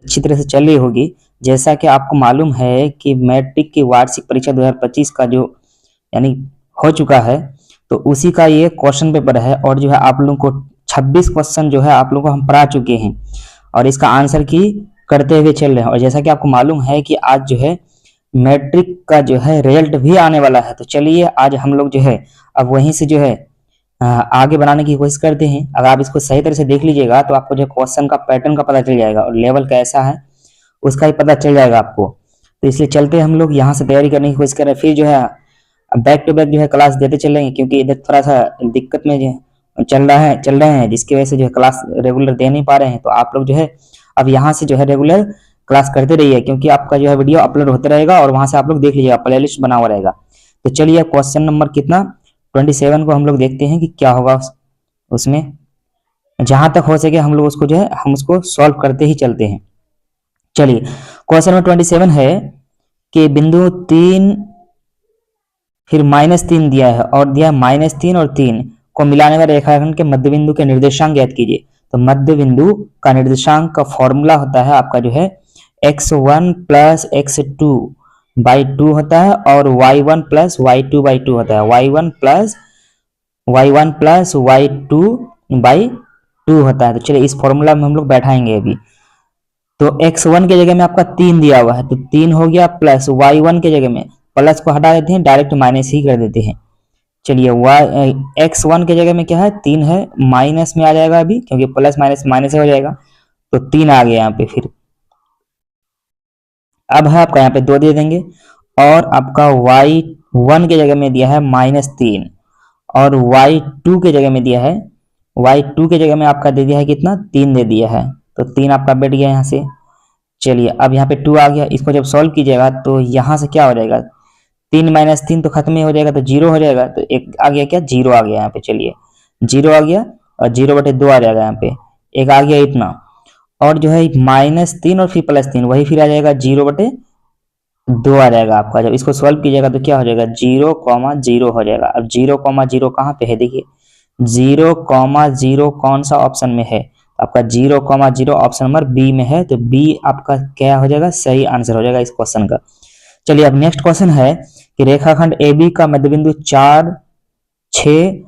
अच्छी तरह से चल रही होगी। जैसा कि आपको मालूम है कि मैट्रिक की वार्षिक परीक्षा 2025 का जो यानी हो चुका है, तो उसी का ये क्वेश्चन पेपर है और जो है आप लोगों को 26 क्वेश्चन जो है आप लोगों को हम पढ़ा चुके हैं और इसका आंसर की करते हुए चल रहे हैं। और जैसा कि आपको मालूम है कि आज जो है मैट्रिक का जो है रिजल्ट भी आने वाला है, तो चलिए आज हम लोग जो है अब वहीं से जो है आगे बनाने की कोशिश करते हैं। अगर आप इसको सही तरह से देख लीजिएगा तो आपको जो क्वेश्चन का पैटर्न का पता चल जाएगा और लेवल कैसा है उसका ही पता चल जाएगा आपको। तो इसलिए चलते हम लोग यहाँ से तैयारी करने की कोशिश करें, फिर जो है बैक टू बैक जो है क्लास देते चलेंगे, क्योंकि इधर थोड़ा सा दिक्कत में जो चल रहे हैं जिसकी वजह से जो है क्लास रेगुलर दे नहीं पा रहे हैं। तो आप लोग जो है अब यहाँ से जो है रेगुलर क्लास करते रहिए, क्योंकि आपका जो है वीडियो अपलोड होता रहेगा और वहां से आप लोग देख लीजिएगा, प्लेलिस्ट बना हुआ रहेगा। तो चलिए क्वेश्चन नंबर कितना 27 को हम लोग देखते हैं कि क्या होगा उसमें। जहां तक हो सके हम लोग उसको जो है हम उसको सॉल्व करते ही चलते हैं। चलिए क्वेश्चन नंबर 27 है कि बिंदु 3 फिर -3 दिया है और दिया -3 और 3 को मिलाने वाले रेखाखंड के मध्य बिंदु के निर्देशांक ज्ञात कीजिए। तो मध्य बिंदु का निर्देशांक का फॉर्मूला होता है आपका जो है x1 प्लस x2 बाई 2 होता है और y1 प्लस y2 बाई 2 होता है। y1 प्लस y2 बाई 2 होता है। तो चलिए इस फॉर्मूला में हम लोग बैठाएंगे अभी। तो x1 के जगह में आपका 3 दिया हुआ है, तो 3 हो गया, प्लस y1 के जगह में प्लस को हटा देते हैं, डायरेक्ट माइनस ही कर देते हैं। चलिए x1 के जगह में क्या है 3 है, माइनस में आ जाएगा अभी, क्योंकि प्लस माइनस माइनस हो जाएगा, तो 3 आ गया यहाँ पे। फिर अब है आपका यहाँ पे 2 दे देंगे और आपका y1 के जगह में दिया है -3 और y2 के जगह में दिया है, y2 के जगह में आपका दे दिया है कितना 3 दे दिया है, तो 3 आपका बैठ गया यहाँ से। चलिए अब यहाँ पे 2 आ गया, इसको जब सॉल्व कीजिएगा तो यहाँ से क्या हो जाएगा 3 - 3 तो खत्म ही हो जाएगा, तो 0 हो जाएगा। तो एक आ गया क्या 0 आ गया यहाँ पे। चलिए 0 आ गया और 0/2 आ जाएगा यहाँ पे, एक आ गया इतना, और जो है -3 और फिर +3 वही फिर आ जाएगा 0/2 आ जाएगा आपका। जब इसको सॉल्व कीजिएगा तो क्या हो जाएगा 0,0 हो जाएगा। अब 0,0 कहाँ पे है देखिए, 0,0 कौन सा ऑप्शन में है, आपका 0,0 ऑप्शन नंबर बी में है, तो बी आपका क्या हो जाएगा सही आंसर हो जाएगा इस क्वेश्चन का। चलिए अब नेक्स्ट क्वेश्चन है कि रेखाखंड AB का मध्यबिंदु 4, 6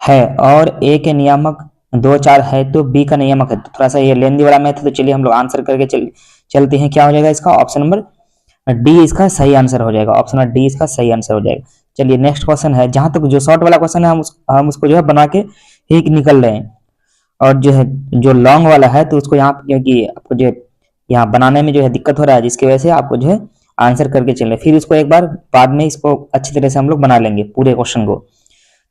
है और A के नियामक 2, 4 है, तो B का नियामक है। तो थोड़ा सा ये लेंदी वाला मैथ है, तो चलिए हम लोग आंसर करके चलते हैं। क्या हो जाएगा इसका ऑप्शन नंबर डी इसका सही आंसर हो जाएगा। ऑप्शन नंबर डी इसका सही आंसर हो जाएगा। चलिए नेक्स्ट क्वेश्चन है, जहां तक जो शॉर्ट वाला क्वेश्चन है हम उसको जो है बना के ही निकल रहे हैं, और जो है जो लॉन्ग वाला है तो उसको यहाँ क्योंकि आपको जो यहाँ बनाने में जो है दिक्कत हो रहा है, जिसकी वजह से आपको जो है आंसर करके चले, फिर इसको एक बार बाद में इसको अच्छी तरह से हम लोग बना लेंगे पूरे क्वेश्चन को।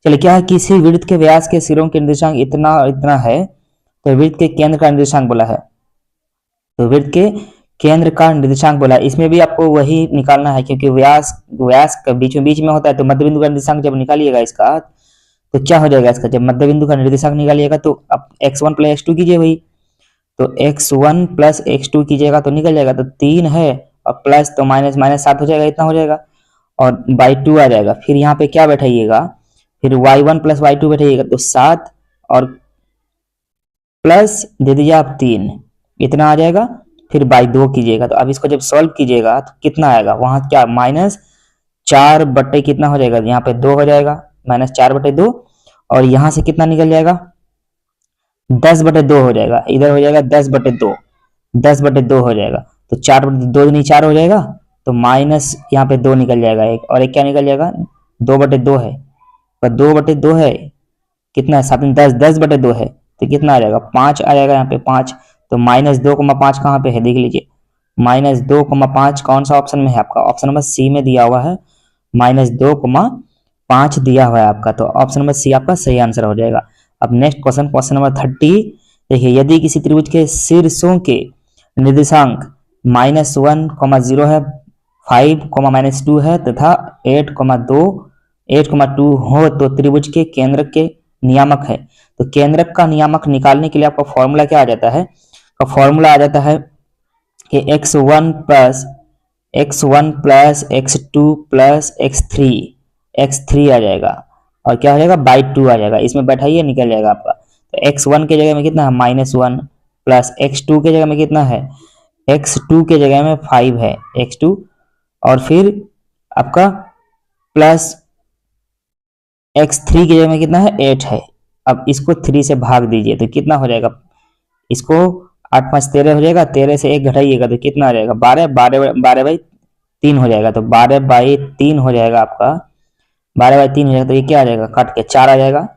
चलिए क्या है, किसी वृत्त के व्यास के सिरों के निर्देशांक इतना और इतना है, तो वृत्त के केंद्र का निर्देशांक बोला है। तो वृत्त के केंद्र का निर्देशांक बोला है, इसमें भी आपको वही निकालना है, क्योंकि व्यास का बीच में होता है, तो मध्य बिंदु का निर्देशांक जब निकालिएगा इसका तो क्या हो जाएगा इसका, जब मध्य बिंदु का निर्देशांक निकालिएगा तो आप x1 + x2 कीजिए वही, तो x1 + x2 कीजिएगा तो निकल जाएगा, तो 3 है और प्लस तो माइनस 7 हो जाएगा, इतना हो जाएगा और बाई 2 आ जाएगा। फिर यहाँ पे क्या बैठाइएगा, फिर y1 + y2 बैठाइएगा, तो 7 और प्लस दे दीजिए आप 3, इतना आ जाएगा। फिर बाई 2 कीजिएगा, तो अब इसको जब सॉल्व कीजिएगा तो कितना आएगा, वहां क्या -4 बटे कितना हो जाएगा, यहाँ पे 2 हो जाएगा, -4/2, और यहां से कितना निकल जाएगा 10/2 हो जाएगा, इधर हो जाएगा 10/2 हो जाएगा, तो 4/2 नहीं 4 हो जाएगा, तो माइनस यहाँ पे 2 निकल जाएगा एक, और एक क्या निकल जाएगा 2/2 है, पर 2/2 है कितना है 7 10 10/2 है, तो कितना आ जाएगा 5 आ जाएगा यहाँ पे 5, तो -2,5 कहाँ पे है देख लीजिए, -2,5 कौन सा ऑप्शन में है आपका, ऑप्शन नंबर सी में दिया हुआ है, -2,5 दिया हुआ है आपका, तो ऑप्शन नंबर सी आपका सही आंसर हो जाएगा। अब नेक्स्ट क्वेश्चन नंबर 30 देखिए, यदि किसी त्रिभुज के शीर्षों के निर्देशांक -1,0 है, 5, -2 है तथा 8,2 हो, तो त्रिभुज के केंद्र के नियामक है। तो केंद्रक का नियामक निकालने के लिए आपका फॉर्मूला क्या आ जाता है, का फॉर्मूला आ जाता है कि x1 plus x2 plus x3 आ जाएगा, और क्या हो जाएगा बाई 2 आ जाएगा, इसमें बैठाइए निकल जाएगा आपका। तो x1 के जगह में कितना है -1 प्लस x2 के जगह में कितना है x2 के जगह में 5 है x2, और फिर आपका प्लस x3 की जगह में कितना है 8 है। अब इसको 3 से भाग दीजिए तो कितना हो जाएगा, इसको 8 5 13 हो जाएगा, 13 से 1 घटाइएगा तो कितना आ जाएगा 12, 12/3 हो जाएगा, तो 12/3 हो जाएगा आपका, 12/3 हो जाएगा, तो ये क्या आ जाएगा काट के 4 आ जाएगा।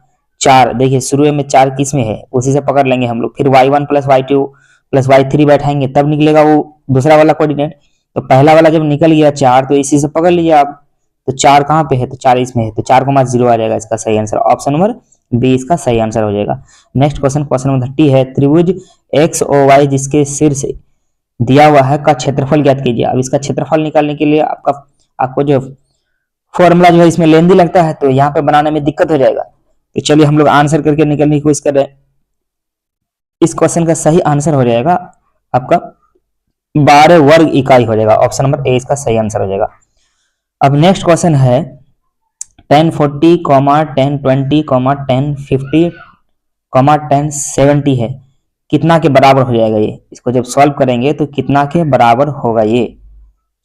4 देखिए शुरू में 4 किस में है, उसी से पकड़ लेंगे हम लोग, फिर y1 plus y2 plus y3 बैठाएंगे तब निकलेगा वो दूसरा वाला कोऑर्डिनेट। तो पहला वाला जब निकल गया 4 तो इसी से पकड़ लीजिए आप, तो 4 कहाँ पे है, तो 4 इसमें है, तो 4,0 आ जाएगा इसका सही आंसर, ऑप्शन नंबर बी इसका सही आंसर हो जाएगा। नेक्स्ट क्वेश्चन, क्वेश्चन नंबर 30 है, त्रिभुज एक्स ओ वाई जिसके शीर्ष दिया हुआ है का क्षेत्रफल ज्ञात कीजिए। अब इसका क्षेत्रफल निकालने के लिए आपको जो फॉर्मूला जो है इसमें लेंदी लगता है, तो यहाँ पे बनाने में दिक्कत हो जाएगा। तो चलिए हम लोग आंसर करके निकलने की कोशिश कर रहे हैं। इस क्वेश्चन का सही आंसर हो जाएगा आपका 12 वर्ग इकाई हो जाएगा, ऑप्शन नंबर ए इसका सही आंसर हो जाएगा। अब नेक्स्ट क्वेश्चन है 1040, 1020, 1050, 1070 है, कितना के बराबर हो जाएगा ये, इसको जब सॉल्व करेंगे तो कितना के बराबर होगा ये।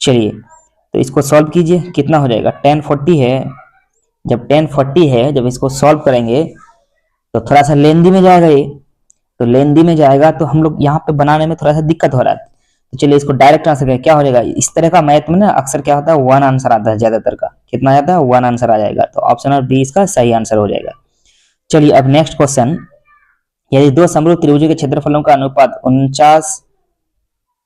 चलिए तो इसको सॉल्व कीजिए, कितना हो जाएगा 1040 है, जब 1040 है जब इसको सॉल्व करेंगे तो थोड़ा सा लेंदी में जाएगा ये, तो लेंदी में जाएगा तो हम लोग यहाँ पे बनाने में थोड़ा सा दिक्कत हो रहा है। तो चलिए इसको डायरेक्ट आंसर करें, क्या हो जाएगा, इस तरह का मैथ में ना अक्सर क्या होता है 1 आंसर आता है ज्यादातर का, कितना आता है 1 आंसर आ जाएगा, तो ऑप्शन नंबर बी इसका सही आंसर हो जाएगा। चलिए अब नेक्स्ट क्वेश्चन, यदि दो समरूप त्रिभुजों के क्षेत्रफलों का अनुपात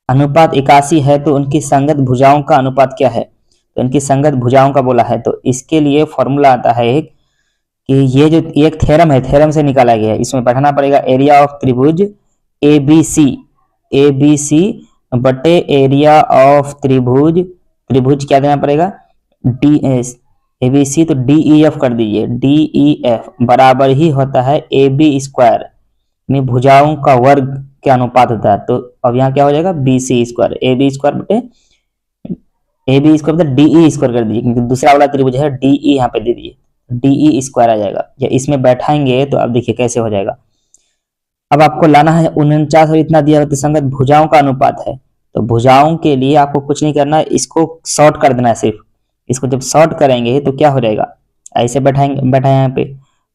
49:81 है तो उनकी संगत भुजाओं का अनुपात क्या है। तो इनकी संगत भुजाओं का बोला है, तो इसके लिए फॉर्मूला आता है एक कि ये जो एक थ्योरम है, थ्योरम से निकाला गया है, इसमें बैठाना पड़ेगा एरिया ऑफ त्रिभुज ABC बटे एरिया ऑफ त्रिभुज क्या देना पड़ेगा ABC, तो DEF कर दीजिए, DEF बराबर ही होता है AB स्क्वायर में भुजाओं का वर्ग के अनुपात होता है। तो अब यहाँ क्या हो जाएगा BC स्क्वायर, AB स्क्वायर बटे AB स्क्वायर बटे DE स्क्वायर कर दीजिए, क्योंकि दूसरा वाला त्रिभुज है DE यहाँ पे दे दीजिए, DE स्क्वायर आ जाएगा। या इसमें बैठाएंगे तो अब देखिए कैसे हो जाएगा। अब आपको लाना है 49 और इतना दिया हुआ तो संगत भुजाओं का अनुपात है, तो भुजाओं के लिए आपको कुछ नहीं करना है, इसको शॉर्ट कर देना है सिर्फ। इसको जब शॉर्ट करेंगे तो क्या हो जाएगा, ऐसे बैठाएंगे, बैठा यहाँ पे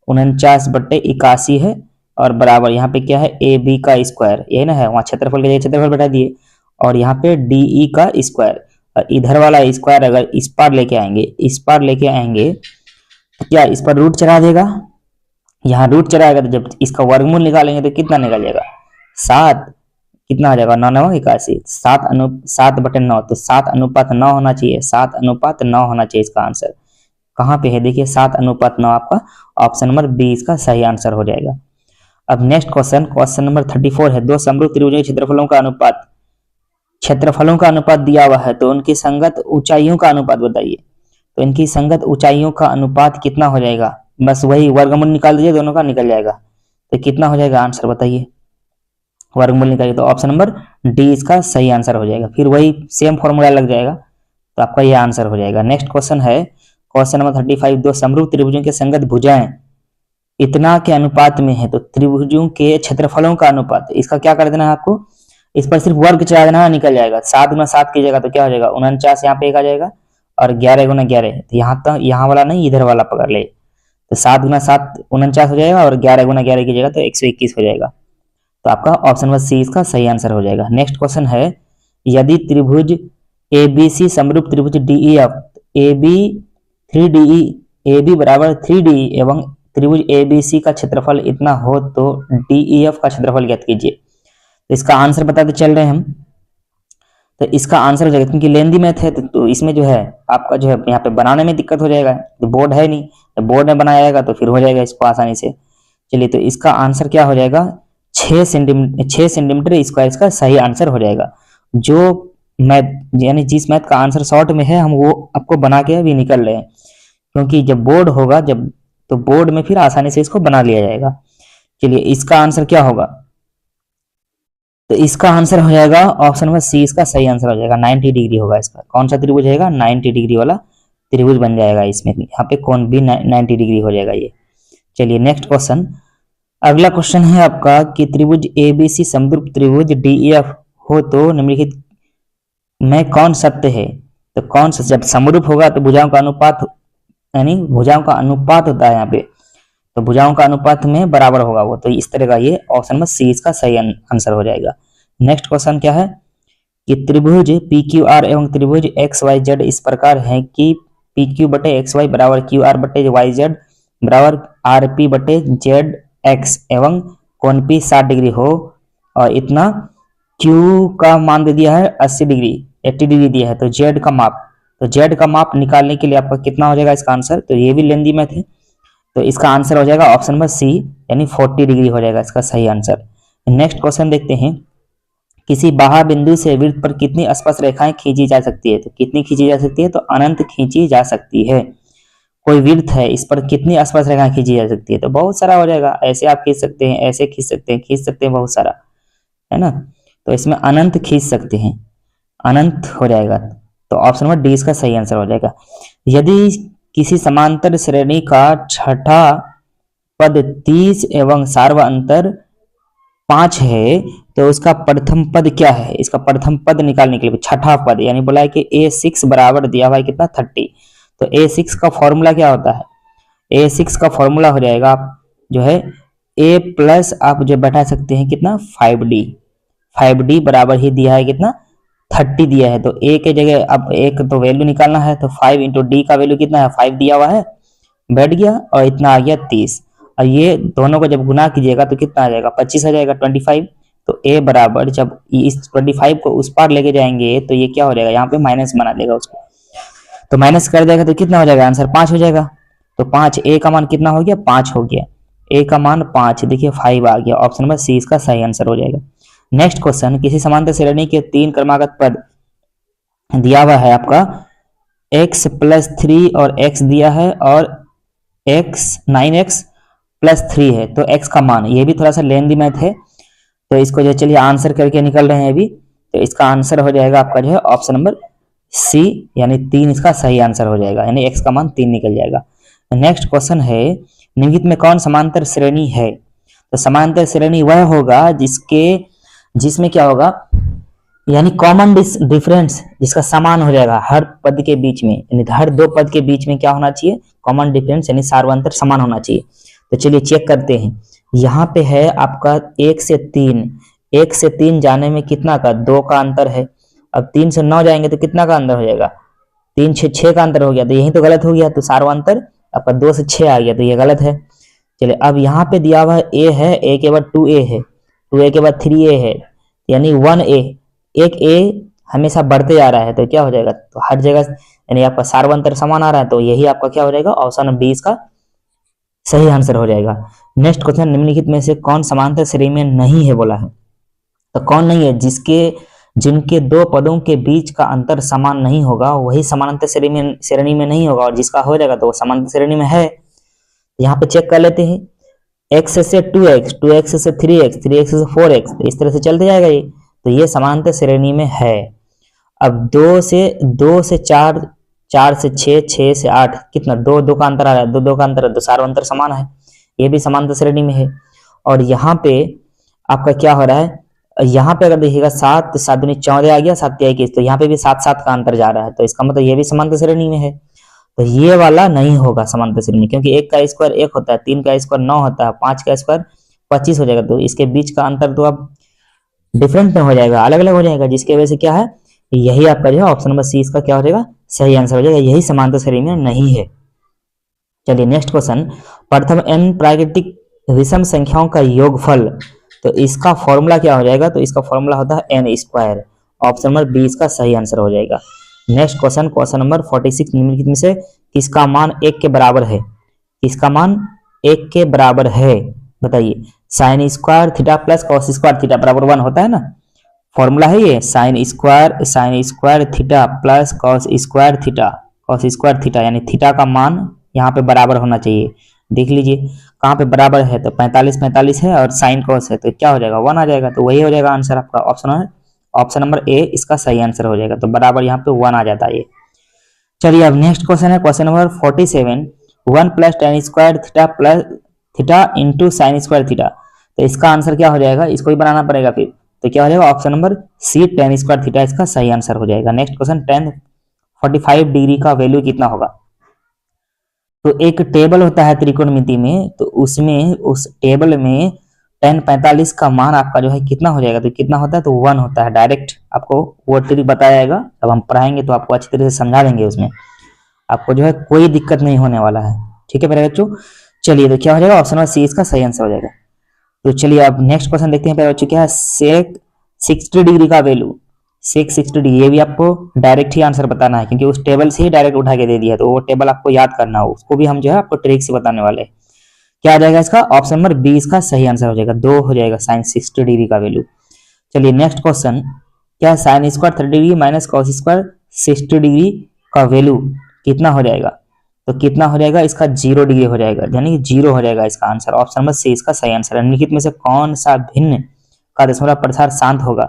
49/81 है और बराबर यहाँ पे क्या है AB का स्क्वायर, यही ना है, वहाँ क्षेत्रफल के जगह क्षेत्रफल बैठा दिए, और यहाँ पे DE का स्क्वायर, और इधर वाला स्क्वायर अगर इस पार लेके आएंगे तो क्या इस पर रूट चढ़ा देगा, यहाँ रूट चढ़ाएगा तो जब इसका वर्गमूल निकालेंगे तो कितना निकल जाएगा 7, कितना आ जाएगा 9×9=81, 7/9, तो 7:9 होना चाहिए, 7:9 होना चाहिए इसका आंसर। कहाँ पे है देखिए 7:9 आपका ऑप्शन नंबर बी इसका सही आंसर हो जाएगा। अब नेक्स्ट क्वेश्चन, क्वेश्चन नंबर 34 है, दो समरूप त्रिभुजों के क्षेत्रफलों का अनुपात दिया हुआ है, तो उनकी संगत ऊंचाइयों का अनुपात बताइए। तो इनकी संगत ऊंचाइयों का अनुपात कितना हो जाएगा, बस वही वर्गमूल निकाल दीजिए, दोनों का निकल जाएगा, तो कितना हो जाएगा आंसर बताइए, वर्गमूल निकालिए, तो ऑप्शन नंबर डी इसका सही आंसर हो जाएगा। फिर वही सेम फॉर्मूला लग जाएगा तो आपका यह आंसर हो जाएगा। नेक्स्ट क्वेश्चन है क्वेश्चन नंबर 35, दो समरूप त्रिभुजों के संगत भुजाएं इतना के अनुपात में है, तो त्रिभुजों के क्षेत्रफलों का अनुपात, इसका क्या कर देना है आपको, इस पर सिर्फ वर्ग चढ़ा देना, निकल जाएगा। 7×7 की जगह तो क्या हो जाएगा 49, यहाँ पे एक आ जाएगा, और 11×11, तो यहाँ तक यहाँ वाला नहीं इधर वाला पकड़ ले, तो 7×7 49 हो जाएगा, और 11×11 की जगह तो 121 हो जाएगा, तो आपका ऑप्शन नंबर सी इसका सही आंसर हो जाएगा। नेक्स्ट क्वेश्चन है, यदि त्रिभुज ABC समरूप त्रिभुज DEF AB बराबर 3DE एवं त्रिभुज ABC का क्षेत्रफल इतना हो तो DEF का क्षेत्रफल ज्ञात कीजिए। तो इसका आंसर बताते चल रहे हैं हम, तो इसका आंसर हो जाएगा, क्योंकि लेंदी मैथ है तो इसमें जो है आपका जो है यहाँ पे बनाने में दिक्कत हो जाएगा, तो बोर्ड है नहीं, तो बोर्ड में बनाया जाएगा तो फिर हो जाएगा इसको आसानी से। चलिए तो इसका आंसर क्या हो जाएगा 6 सेंटीमीटर स्क्वायर इसका सही आंसर हो जाएगा। जो मैथ यानी जिस मैथ का आंसर शॉर्ट में है हम वो आपको बना के अभी निकल रहे हैं, क्योंकि जब बोर्ड होगा तो बोर्ड में फिर आसानी से इसको बना लिया जाएगा। चलिए इसका आंसर क्या होगा, तो इसका आंसर हो जाएगा ऑप्शन नंबर सी इसका सही आंसर हो जाएगा, 90 डिग्री होगा इसका। कौन सा त्रिभुज रहेगा 90 डिग्री वाला त्रिभुज बन जाएगा, इसमें यहाँ पे कोण भी 90 डिग्री हो जाएगा ये। चलिए नेक्स्ट क्वेश्चन, अगला क्वेश्चन है आपका कि त्रिभुज ABC समरूप त्रिभुज DEF हो तो निम्नलिखित में कौन सत्य है। तो कौन सा, जब समरूप होगा तो भुजाओं का अनुपात, यानी भुजाओं का अनुपात होता है यहाँ पे, तो भुजाओं का अनुपात में बराबर होगा वो, तो इस तरह का ये ऑप्शन नंबर सी इसका सही आंसर हो जाएगा। नेक्स्ट क्वेश्चन क्या है कि त्रिभुज पी क्यू आर एवं त्रिभुज एक्स वाई जेड इस प्रकार है कि पी क्यू बटे एक्स वाई बराबर क्यू आर बटे वाई जेड बराबर आर पी बटे जेड एक्स एवं कोण पी 60 डिग्री हो, और इतना क्यू का मान दे दिया है 80 डिग्री 80 डिग्री दिया है, तो जेड का माप, तो जेड का माप निकालने के लिए आपका कितना हो जाएगा इसका आंसर, तो ये भी लेंदी मैथ है, तो इसका आंसर हो जाएगा ऑप्शन नंबर सी, यानी 40 डिग्री हो जाएगा इसका सही आंसर। नेक्स्ट क्वेश्चन देखते हैं, किसी बाह्य बिंदु से वृत्त पर कितनी स्पर्श रेखाएं खींची जा सकती है, तो कितनी खींची जा सकती है, तो अनंत खींची जा सकती है। कोई वृत्त है, इस पर कितनी स्पर्श रेखाएं खींची जा सकती है, तो बहुत सारा हो जाएगा, ऐसे आप खींच सकते हैं, ऐसे खींच सकते हैं बहुत सारा, है ना, तो इसमें अनंत खींच सकते हैं, अनंत हो जाएगा, तो ऑप्शन नंबर डी इसका सही आंसर हो जाएगा। यदि किसी समांतर श्रेणी का छठा पद 30 एवं सार्व अंतर 5 है तो उसका प्रथम पद क्या है, इसका प्रथम पद निकालने के लिए छठा पद, यानी बोला है कि a6 बराबर दिया हुआ है कितना 30, तो a6 का फॉर्मूला क्या होता है, a6 का फॉर्मूला हो जाएगा आप जो है a प्लस आप जो बैठा सकते हैं कितना 5d बराबर ही दिया है कितना 30 दिया है, तो a के जगह अब एक तो वैल्यू निकालना है, तो 5 इंटू डी का वैल्यू कितना है 5 दिया हुआ है, बैठ गया, और इतना आ गया 30, और ये दोनों को जब गुना कीजिएगा तो कितना आ जाएगा 25 आ जाएगा 25, तो a बराबर जब इस 25 को उस पार लेके जाएंगे तो ये क्या हो जाएगा, यहाँ पे माइनस बना देगा उसको, तो माइनस कर देगा तो कितना हो जाएगा आंसर 5 हो जाएगा, तो 5 a का मान कितना हो गया 5 हो गया, a का मान 5, देखिए 5 आ गया, ऑप्शन नंबर सी इसका सही आंसर हो जाएगा। नेक्स्ट क्वेश्चन, किसी समांतर श्रेणी के 3 क्रमागत पद दिया हुआ है आपका x प्लस 3 और x दिया है और x 9x प्लस 3 है, तो x का मान, ये भी थोड़ा सा लेंदी मैथ है, तो इसको जो चलिए आंसर करके निकल रहे हैं अभी, तो इसका आंसर हो जाएगा आपका जो है ऑप्शन नंबर सी, यानी 3 इसका सही आंसर हो जाएगा, यानी x का मान 3 निकल जाएगा। नेक्स्ट क्वेश्चन है, निम्नलिखित में कौन समांतर श्रेणी है, तो समांतर श्रेणी वह होगा जिसमें क्या होगा, यानी कॉमन डिफरेंस जिसका समान हो जाएगा हर पद के बीच में, यानी हर दो पद के बीच में क्या होना चाहिए कॉमन डिफरेंस, यानी सार्वंतर समान होना चाहिए। तो चलिए चेक करते हैं, यहाँ पे है आपका 1 से 3 जाने में कितना का 2 का अंतर है, अब 3 से 9 जाएंगे तो कितना का अंतर हो जाएगा 3 से 6 का अंतर हो गया, तो यही तो गलत हो गया, तो सार्वंतर आपका 2 से 6 आ गया, तो ये गलत है। चलिए अब यहाँ पे दिया हुआ a है, a के बाद 2a है, 2a के बाद 3a है, यानी 1a, एक a हमेशा बढ़ते जा रहा है, तो क्या हो जाएगा, तो हर जगह यानी आपका सार्वंतर समान आ रहा है, तो यही आपका क्या हो जाएगा ऑप्शन बी इसका सही आंसर हो जाएगा। नेक्स्ट क्वेश्चन, निम्नलिखित में से कौन समांतर श्रेणी में नहीं है बोला है, तो कौन नहीं है, जिनके दो पदों के बीच का अंतर समान नहीं होगा वही समांतर श्रेणी में नहीं होगा, और जिसका हो जाएगा तो वो समांतर श्रेणी में है। यहाँ पे चेक कर लेते हैं, x से 2x, 2x से 3x, 3x से 4x, तो इस तरह से चलते जाएगा ये, तो ये समांतर श्रेणी में है। अब 2 से 4, 4 से 6, 6 से 8, कितना 2 का अंतर आ रहा है, 2 का अंतर है, तो सार्वंतर समान है, ये भी समांतर श्रेणी में है। और यहाँ पे आपका क्या हो रहा है, यहाँ पे अगर देखिएगा 7 7 दूनी 14 आ गया, 7 21, तो यहाँ पे भी 7 का अंतर जा रहा है, तो इसका मतलब ये भी समांतर श्रेणी में है, तो ये वाला नहीं होगा समांतर श्रेणी, क्योंकि 1 का स्क्वायर 1 होता है, 3 का स्क्वायर 9 होता है, 5 का स्क्वायर 25 हो जाएगा, तो इसके बीच का अंतर तो अब डिफरेंट में हो जाएगा, अलग अलग हो जाएगा, जिसकी वजह से क्या है यही आपका जो है ऑप्शन नंबर सी इसका क्या हो जाएगा सही आंसर हो जाएगा, यही समांतर श्रेणी में नहीं है। चलिए नेक्स्ट क्वेश्चन, प्रथम n प्राकृतिक विषम संख्याओं का योगफल, तो इसका फॉर्मूला क्या हो जाएगा, तो इसका फॉर्मूला होता है n square, option number B इसका सही आंसर हो जाएगा। नेक्स्ट क्वेश्चन, क्वेश्चन नंबर 46, निम्नलिखित में से किसका मान 1 के बराबर है, किसका मान 1 के बराबर है बताइए, sine square theta plus cos square theta बराबर 1 होता है ना, फॉर्मूला है ये, sine square theta plus cos square theta, यानी थीटा का मान यहाँ पे बराबर होना चाहिए, देख लीजिए कहाँ पे बराबर है, तो 45 है और साइन कॉस है, तो क्या हो जाएगा 1 आ जाएगा, तो वही हो जाएगा आंसर आपका ऑप्शन नंबर ए इसका सही आंसर हो जाएगा, तो बराबर यहाँ पे 1 आ जाता है ये। चलिए अब नेक्स्ट क्वेश्चन है question number 47, 1 plus tan square theta plus theta into sine square theta, तो इसका आंसर क्या हो जाएगा, इसको ही बनाना पड़ेगा फिर, तो क्या हो जाएगा option number C tan square theta इसका सही आंसर हो जाएगा। नेक्स्ट क्वेश्चन, tan 45 डिग्री का वैल्यू कितना होगा। तो एक टेबल होता है त्रिकोणमिति में, तो उसमें उस टेबल में tan 45 का मान आपका जो है कितना हो जाएगा, तो कितना होता है, तो 1 होता है। डायरेक्ट आपको वो ट्रिक बताया जाएगा, जब हम पढ़ाएंगे तो आपको अच्छी तरह से समझा देंगे, उसमें आपको जो है कोई दिक्कत नहीं होने वाला है। ठीक है मेरे बच्चों, चलिए तो क्या हो जाएगा ऑप्शन नंबर सी इसका सही आंसर हो जाएगा। तो चलिए अब नेक्स्ट क्वेश्चन देखते हैं मेरे बच्चों, क्या है सेक 60 डिग्री का वैल्यू। सेक 60 डिग्री, ये भी आपको डायरेक्ट ही आंसर बताना है, क्योंकि उस टेबल से ही डायरेक्ट उठा के दे दिया है, तो वो टेबल आपको याद करना हो, उसको भी हम जो है आपको ट्रिक से बताने वाले हैं। क्या आ जाएगा इसका ऑप्शन नंबर बी इसका सही आंसर हो जाएगा, 2 हो जाएगा साइन 60 डिग्री का वैल्यू। चलिए नेक्स्ट क्वेश्चन, क्या है sine square 30 degree minus cos square 60 degree का वैल्यू कितना हो जाएगा। तो कितना हो जाएगा इसका 0 डिग्री हो जाएगा, यानी कि 0 हो जाएगा इसका आंसर। ऑप्शन नंबर सी इसका सही आंसर है। निम्नलिखित में से कौन सा भिन्न का दशमलव प्रसार शांत होगा।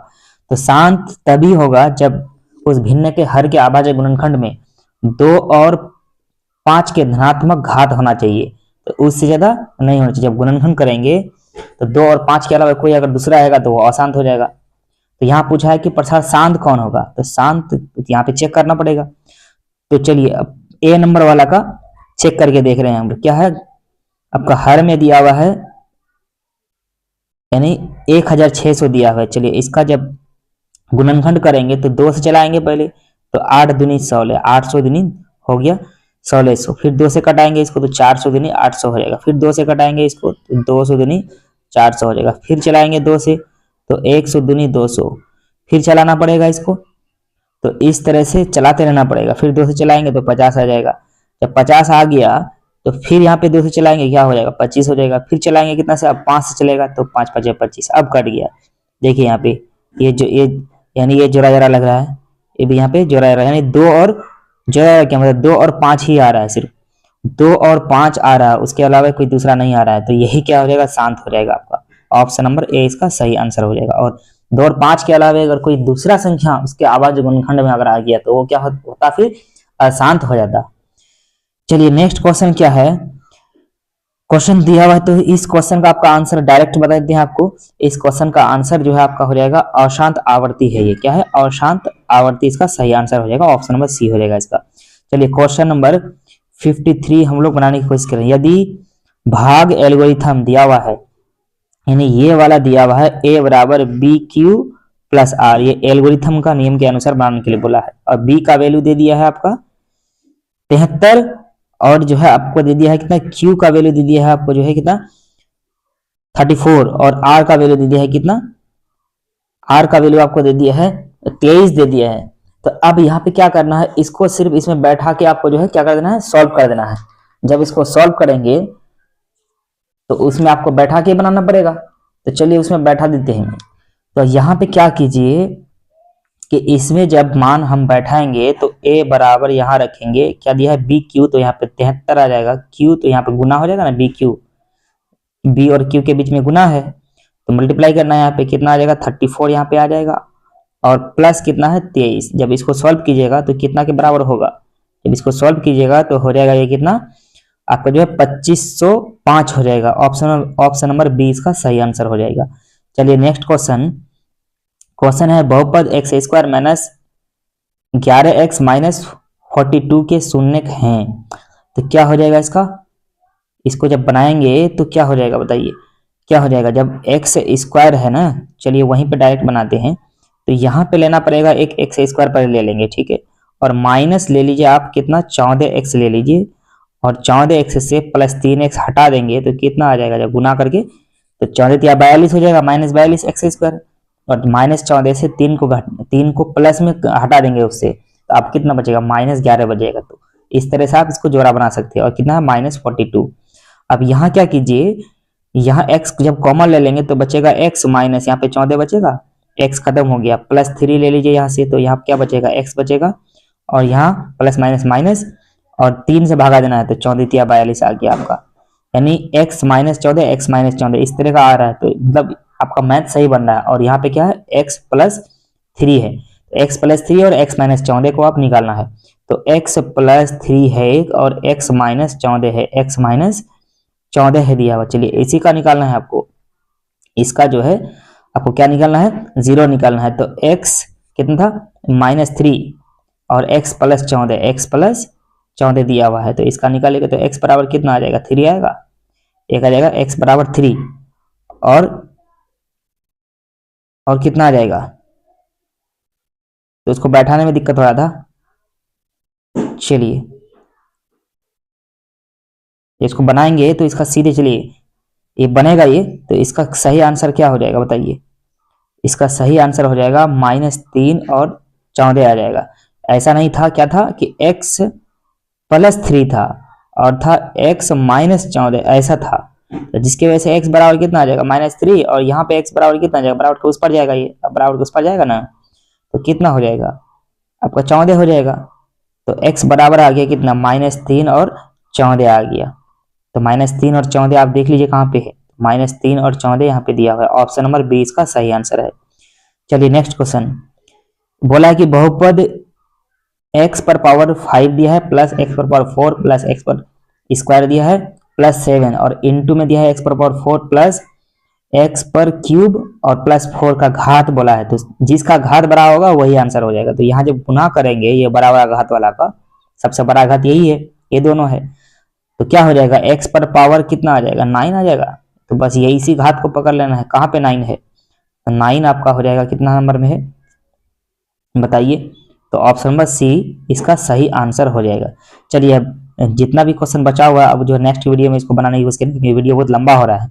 तो शांत तभी होगा जब उस भिन्न के हर के अभाज्य गुणनखंड में 2 और 5 के धनात्मक घात होना चाहिए, तो उससे ज्यादा नहीं होना चाहिए। जब गुणनखंड करेंगे तो 2 और 5 के अलावा कोई अगर दूसरा आएगा तो वो अशांत हो जाएगा। तो यहाँ पूछा है कि प्रसार शांत कौन होगा, तो शांत यहाँ पे चेक करना पड़ेगा। तो चलिए अब ए नंबर वाला का चेक करके देख रहे हैं हम। क्या है आपका हर में दिया हुआ है, यानी 1600 दिया हुआ है। चलिए इसका जब गुणनखंड करेंगे तो 2 से चलाएंगे पहले, तो 8 दूनी 16, 800 दूनी हो गया 1600, फिर 2 से कटाएंगे इसको तो 400 दूनी 800 हो जाएगा, फिर 2 से कटाएंगे इसको तो 200 दूनी 400 हो जाएगा, फिर चलाएंगे 2 से तो 100 दूनी 200, फिर चलाना पड़ेगा इसको, तो इस तरह से चलाते रहना पड़ेगा। फिर 2 से चलाएंगे तो 50 आ जाएगा, जब 50 आ गया तो फिर यहाँ पे 2 से चलाएंगे क्या हो जाएगा 25 हो जाएगा, फिर चलाएंगे कितना से, अब 5 से चलेगा तो 5 5 25, अब कट गया। देखिए यहाँ पे ये जो ये यानी ये जोड़ा जरा लग रहा है, ये भी यहाँ पे जोड़ा जरा, यानी 2 और जोड़ा क्या मतलब 2 और 5 ही आ रहा है, सिर्फ 2 और 5 आ रहा है, उसके अलावा कोई दूसरा नहीं आ रहा है। तो यही क्या हो जाएगा शांत हो जाएगा आपका। ऑप्शन नंबर ए इसका सही आंसर हो जाएगा। और 2 और 5 के अलावा अगर कोई दूसरा संख्या उसके अभाज्य गुणनखंड में अगर आ गया तो वो क्या होता, फिर अशांत हो जाता। चलिए नेक्स्ट क्वेश्चन क्या है, क्वेश्चन दिया हुआ है तो इस क्वेश्चन का आपका आंसर डायरेक्ट बता देते हैं आपको। इस क्वेश्चन का आंसर जो है आपका हो जाएगा अशांत आवर्ती है। ये क्या है अशांत आवर्ती, इसका सही आंसर हो जाएगा ऑप्शन नंबर सी हो जाएगा इसका। चलिए क्वेश्चन नंबर 53 हम लोग बनाने की कोशिश करें। यदि भाग एल्गोरिथम दिया हुआ है, यानी ये वाला दिया हुआ है a बराबर बी क्यू प्लस आर, ये एल्गोरिथम का नियम के अनुसार बनाने के लिए बोला है, और b का वैल्यू दे दिया है आपका 73, और जो है आपको दे दिया है कितना, q का वैल्यू दे दिया है आपको जो है कितना 34, और r का वैल्यू दे दिया है कितना, r का वैल्यू आपको दे दिया है 23 दे दिया है। तो अब यहाँ पे क्या करना है, इसको सिर्फ इसमें बैठा के आपको जो है क्या कर देना है, सॉल्व कर देना है। जब इसको सॉल्व करेंगे तो उसमें आपको बैठा के बनाना पड़ेगा, तो चलिए उसमें बैठा देते हैं। तो यहाँ पे क्या कीजिए कि इसमें जब मान हम बैठाएंगे तो a बराबर यहाँ रखेंगे, क्या दिया है बी क्यू, तो यहाँ पे 73 आ जाएगा, q तो यहाँ पे गुना हो जाएगा ना, बी क्यू, b और q के बीच में गुना है तो मल्टीप्लाई करना है, यहाँ पे कितना आ जाएगा 34 यहाँ पे आ जाएगा, और प्लस कितना है 23। जब इसको सॉल्व कीजिएगा तो कितना के बराबर होगा, जब इसको सॉल्व कीजिएगा तो हो जाएगा ये कितना आपका जो है 2505 हो जाएगा। ऑप्शन नंबर बी इसका सही आंसर हो जाएगा। चलिए नेक्स्ट क्वेश्चन है बहुपद x square minus 11x minus 42 के शून्यक हैं, तो क्या हो जाएगा इसका, इसको जब बनाएंगे तो क्या हो जाएगा बताइए, क्या हो जाएगा जब एक्स स्क्वायर है ना, चलिए वहीं पे डायरेक्ट बनाते हैं। तो यहाँ पे लेना पड़ेगा एक एक्स स्क्वायर पर ले लेंगे, ठीक है, और माइनस ले लीजिए आप कितना 14x ले लीजिए, और 14x से प्लस 3x हटा देंगे तो कितना आ जाएगा, जब गुना करके तो 14 या 42 हो जाएगा, माइनस 42 एक्स स्क्वायर, और माइनस 14 से 3 को प्लस में हटा देंगे उससे, तो आप कितना बचेगा -11 बचेगा। तो इस तरह से आप इसको जोड़ा बना सकते हैं, और कितना है -42। अब यहाँ क्या कीजिए, यहाँ x जब कॉमन ले लेंगे तो बचेगा x माइनस यहाँ पे 14 बचेगा, x खत्म हो गया, प्लस 3 ले लीजिए यहाँ से, तो यहाँ क्या बचेगा x बचेगा, और यहाँ प्लस माइनस माइनस, और 3 से भागा देना है तो 14 या 42 आ गया आपका, यानी x माइनस 14 x माइनस 14 इस तरह का आ रहा है। तो मतलब आपका मैथ सही बन रहा है। और यहाँ पे क्या है x प्लस 3 है, तो x प्लस 3 और x माइनस 14 को आप निकालना है, तो x प्लस 3 है एक और x माइनस 14 है, x माइनस 14 है दिया हुआ। चलिए इसी का निकालना है आपको, इसका जो है आपको क्या निकालना है, 0 निकालना है। तो x कितना था, -3 और x प्लस 14 दिया हुआ है, तो इसका निकालेगा तो x बराबर कितना आ जाएगा, 3 आएगा। एक आ जाएगा x बराबर 3 और कितना आ जाएगा, तो उसको बैठाने में दिक्कत हो रहा था। चलिए इसको बनाएंगे तो इसका सीधे, चलिए ये बनेगा ये, तो इसका सही आंसर क्या हो जाएगा बताइए। इसका सही आंसर हो जाएगा -3 और 14 आ जाएगा। ऐसा नहीं था, क्या था कि x +3 था और था x -14, ऐसा था। तो जिसकी वजह से x बराबर कितना आ जाएगा, -3, और यहाँ पे x बराबर कितना आ जाएगा, बराबर के उस पर जाएगा, ये अब बराबर के उस पर जाएगा ना, तो कितना हो जाएगा आपका 14 हो जाएगा। तो x बराबर आ गया कितना, -3 और 14 आ गया। तो -3 और 14 आप देख लीजिए कहाँ पे है, -3 और 14 यहाँ पे दिया हुआ है। ऑप्शन नंबर बी इसका सही आंसर है। चलिए नेक्स्ट क्वेश्चन, बोला है कि बहुपद x पर पावर 5 दिया है, प्लस x पर पावर 4 प्लस x पर स्क्वायर दिया है, प्लस 7 और इनटू में दिया है x पर पावर 4 प्लस x पर क्यूब और प्लस 4 का घात बोला है। तो जिसका घात बड़ा होगा वही आंसर हो जाएगा। तो यहाँ जब गुना करेंगे ये बड़ा वाला घात वाला का, सबसे बड़ा घात यही है, ये दोनों है, तो क्या हो जाएगा, x पर पावर कितना आ जाएगा, 9 आ जाएगा। तो बस यही इसी घात को पकड़ लेना है, कहाँ पे 9 है, तो 9 आपका हो जाएगा कितना नंबर में है बताइए। तो ऑप्शन नंबर सी इसका सही आंसर हो जाएगा। चलिए अब जितना भी क्वेश्चन बचा हुआ, अब जो नेक्स्ट वीडियो में इसको बनाने की कोशिश करेंगे, क्योंकि वीडियो बहुत लंबा हो रहा है।